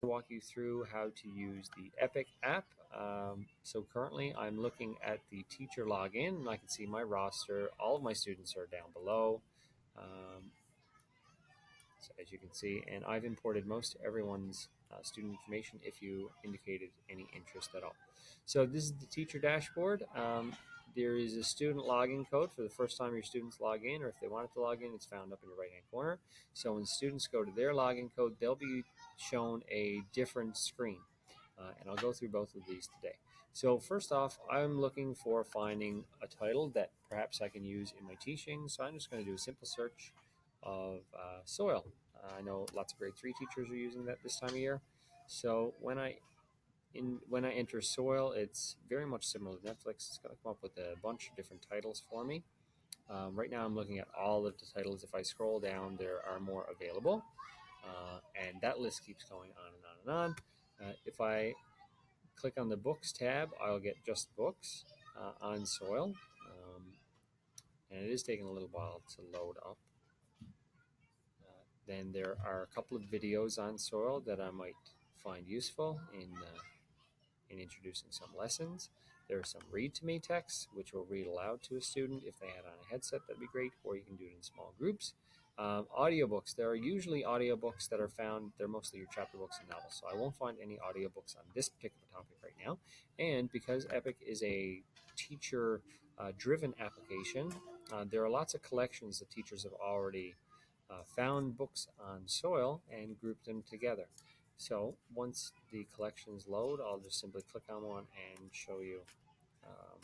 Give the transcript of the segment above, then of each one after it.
Walk you through how to use the Epic app. So currently I'm looking at the teacher login and I can see my roster. All of my students are down below. Um, so as you can see, and I've imported most everyone's student information if you indicated any interest at all. So this is the teacher dashboard. There is a student login code for the first time your students log in, or if they wanted to log in, it's found up in your right hand corner. So when students go to their login code, they'll be shown a different screen. And I'll go through both of these today. So first off, I'm looking for finding a title that perhaps I can use in my teaching. So I'm just going to do a simple search of soil. I know lots of grade 3 teachers are using that this time of year. So when I enter soil, it's very much similar to Netflix. It's going to come up with a bunch of different titles for me. Right now I'm looking at all of the titles. If I scroll down, there are more available. And that list keeps going on and on and on. If I click on the books tab, I'll get just books on soil. And it is taking a little while to load up. Then there are a couple of videos on soil that I might find useful in introducing some lessons. There are some read to me texts, which will read aloud to a student if they had on a headset. That'd be great, or you can do it in small groups. Audiobooks. There are usually audiobooks that are found. They're mostly your chapter books and novels, so I won't find any audiobooks on this particular topic right now. And because Epic is a teacher driven application, there are lots of collections that teachers have already found books on soil and grouped them together. So once the collections load, I'll just simply click on one and um,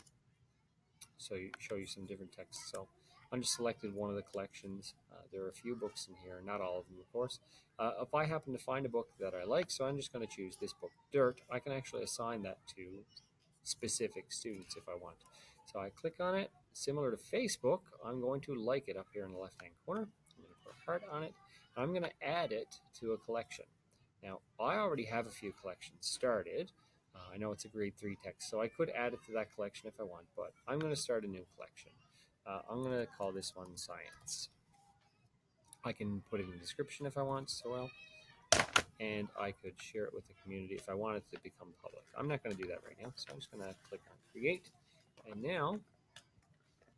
show you some different texts. So I just selected one of the collections. There are a few books in here, not all of them, of course. If I happen to find a book that I like, so I'm just going to choose this book, Dirt, I can actually assign that to specific students if I want. So I click on it. Similar to Facebook, I'm going to like it up here in the left-hand corner. I'm going to put a heart on it. And I'm going to add it to a collection. Now, I already have a few collections started. I know it's a grade 3 text, so I could add it to that collection if I want, but I'm going to start a new collection. I'm going to call this one Science. I can put it in the description if I want, soil, and I could share it with the community if I wanted it to become public. I'm not going to do that right now, so I'm just going to click on Create. And now,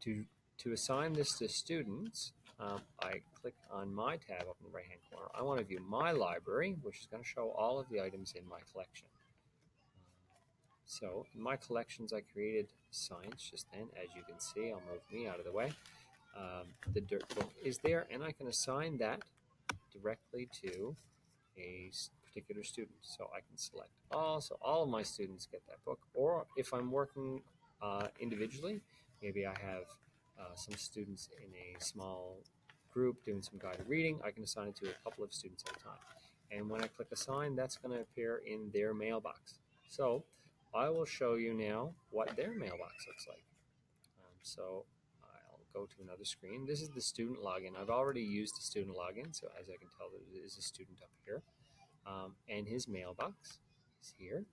to assign this to students, I click on My tab up in the right-hand corner. I want to view My Library, which is going to show all of the items in my collection. So in my collections, I created Science just then. As you can see, I'll move me out of the way. The Dirt book is there, and I can assign that directly to a particular student. So I can select all, so all of my students get that book. Or if I'm working individually, maybe I have some students in a small group doing some guided reading, I can assign it to a couple of students at a time. And when I click Assign, that's going to appear in their mailbox. So I will show you now what their mailbox looks like. So I'll go to another screen. This is the student login. I've already used the student login, so as I can tell, there is a student up here. And his mailbox is here.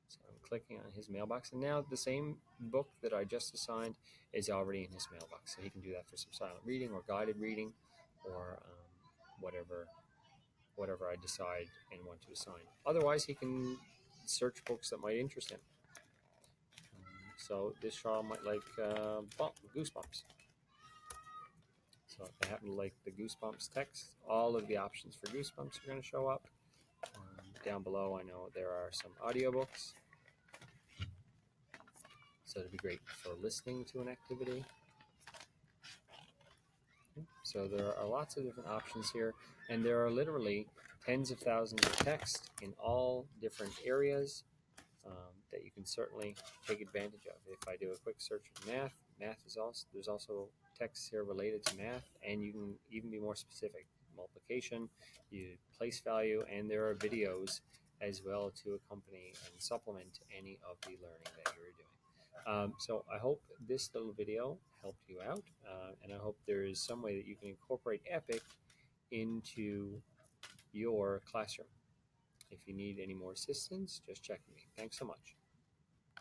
So I'm clicking on his mailbox, and now the same book that I just assigned is already in his mailbox. So he can do that for some silent reading or guided reading, or whatever I decide and want to assign. Otherwise, he can search books that might interest him. So this child might like Goosebumps. So if they happen to like the Goosebumps text, all of the options for Goosebumps are going to show up. Down below, I know there are some audiobooks. So it'd be great for listening to an activity. So there are lots of different options here, and there are literally tens of thousands of text in all different areas that you can certainly take advantage of. If I do a quick search of math is also, there's also texts here related to math, and you can even be more specific. Multiplication, you place value, and there are videos as well to accompany and supplement any of the learning that you're doing. So I hope this little video helped you out, and I hope there is some way that you can incorporate Epic into your classroom. If you need any more assistance, just check me. Thanks so much.